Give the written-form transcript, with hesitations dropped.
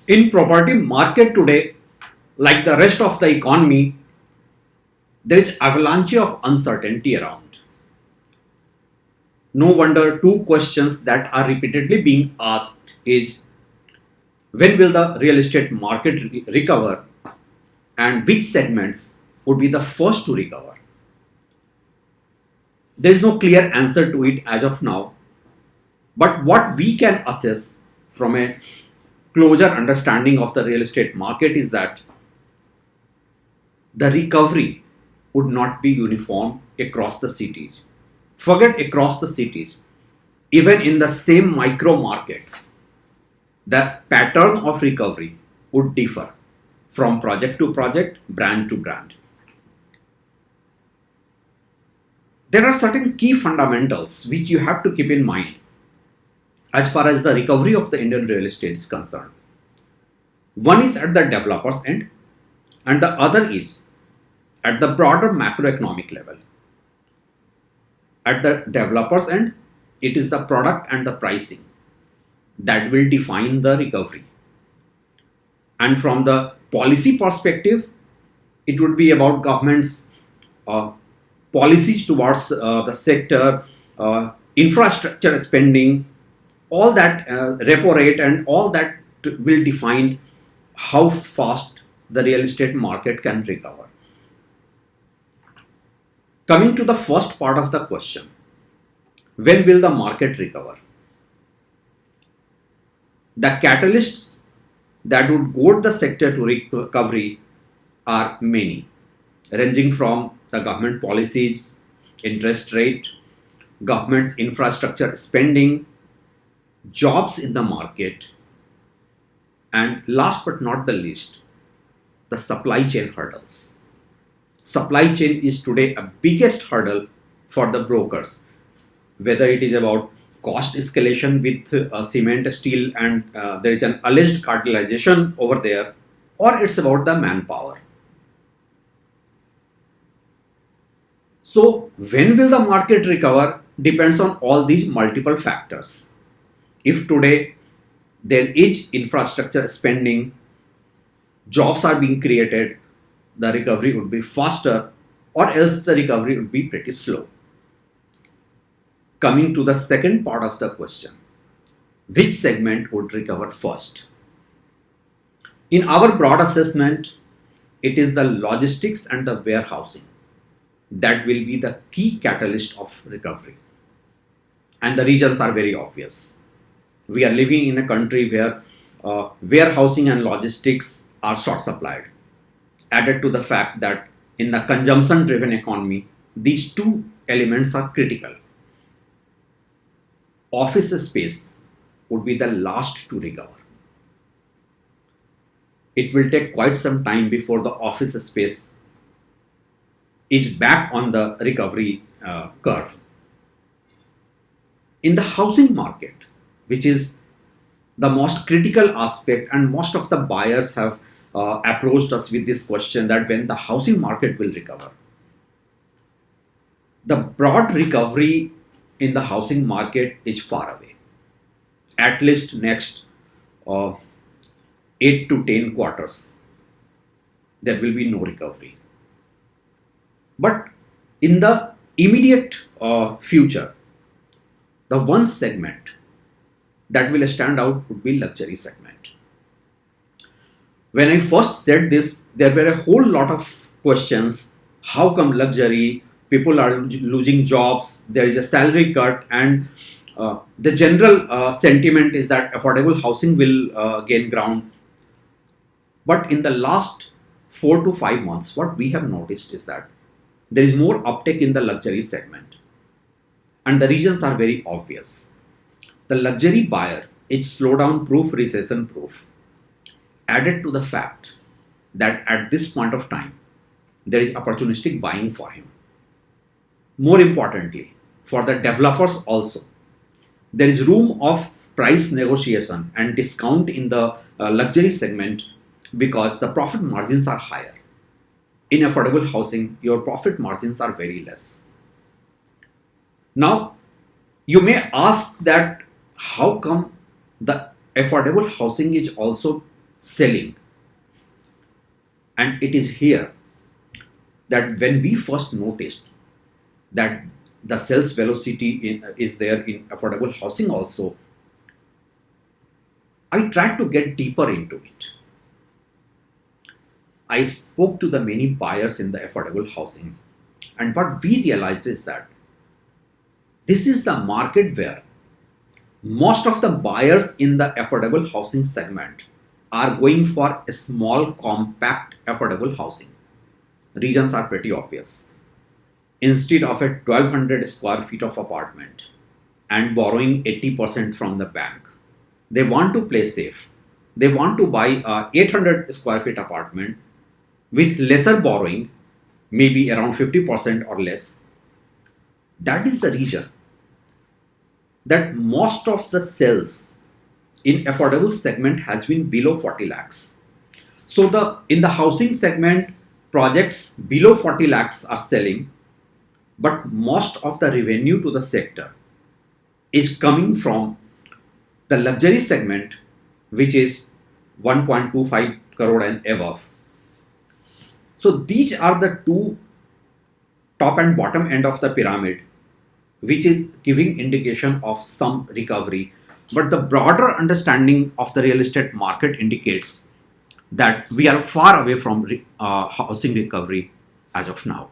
In property market today, like the rest of the economy, there is avalanche of uncertainty around. No wonder two questions that are repeatedly being asked is when will the real estate market recover and which segments would be the first to recover. There is no clear answer to it as of now, but what we can assess from a closer understanding of the real estate market is that the recovery would not be uniform across the cities. Forget across the cities, even in the same micro market, the pattern of recovery would differ from project to project, brand to brand. There are certain key fundamentals which you have to keep in mind as far as the recovery of the Indian real estate is concerned. One is at the developer's end, and the other is at the broader macroeconomic level. At the developer's end, it is the product and the pricing that will define the recovery. And from the policy perspective, it would be about government's uh, policies towards the sector, infrastructure spending, all that repo rate and all that will define how fast the real estate market can recover. Coming to the first part of the question, when will the market recover? The catalysts that would goad the sector to recovery are many, ranging from the government policies, interest rate, government's infrastructure spending, jobs in the market, and last but not the least, the supply chain hurdles. Supply chain is today a biggest hurdle for the brokers, whether it is about cost escalation with cement, steel, and there is an alleged cartelization over there, or it's about the manpower. So, when will the market recover depends on all these multiple factors. If today there is infrastructure spending, jobs are being created, the recovery would be faster, or else the recovery would be pretty slow. Coming to the second part of the question, which segment would recover first? In our broad assessment, it is the logistics and the warehousing that will be the key catalyst of recovery. And the reasons are very obvious. We are living in a country where warehousing and logistics are short supplied. Added to the fact that in the consumption driven economy, these two elements are critical. Office space would be the last to recover. It will take quite some time before the office space is back on the recovery curve. In the housing market, which is the most critical aspect, and most of the buyers have approached us with this question that when the housing market will recover. The broad recovery in the housing market is far away. At least next uh, 8 to 10 quarters, there will be no recovery. But in the immediate future, the one segment that will stand out would be luxury segment. When I first said this, there were a whole lot of questions. How come luxury? People are losing jobs. There is a salary cut, and the general sentiment is that affordable housing will gain ground. But in the last 4 to 5 months, what we have noticed is that there is more uptake in the luxury segment, and the reasons are very obvious. The luxury buyer is slowdown proof, recession proof. Added to the fact that at this point of time, there is opportunistic buying for him. More importantly, for the developers also, there is room of price negotiation and discount in the luxury segment because the profit margins are higher. In affordable housing, your profit margins are very less. Now, you may ask that how come the affordable housing is also selling. And it is here that when we first noticed that the sales velocity is there in affordable housing also, I tried to get deeper into it. I spoke to the many buyers in the affordable housing, and what we realized is that this is the market where most of the buyers in the affordable housing segment are going for a small, compact, affordable housing. Reasons are pretty obvious. Instead of a 1200 square feet of apartment and borrowing 80% from the bank, they want to play safe. They want to buy a 800 square feet apartment with lesser borrowing, maybe around 50% or less. That is the reason that most of the sales in affordable segment has been below 40 lakhs. So in the housing segment, projects below 40 lakhs are selling, but most of the revenue to the sector is coming from the luxury segment, which is 1.25 crore and above. So these are the two top and bottom end of the pyramid, which is giving indication of some recovery. But the broader understanding of the real estate market indicates that we are far away from housing recovery as of now.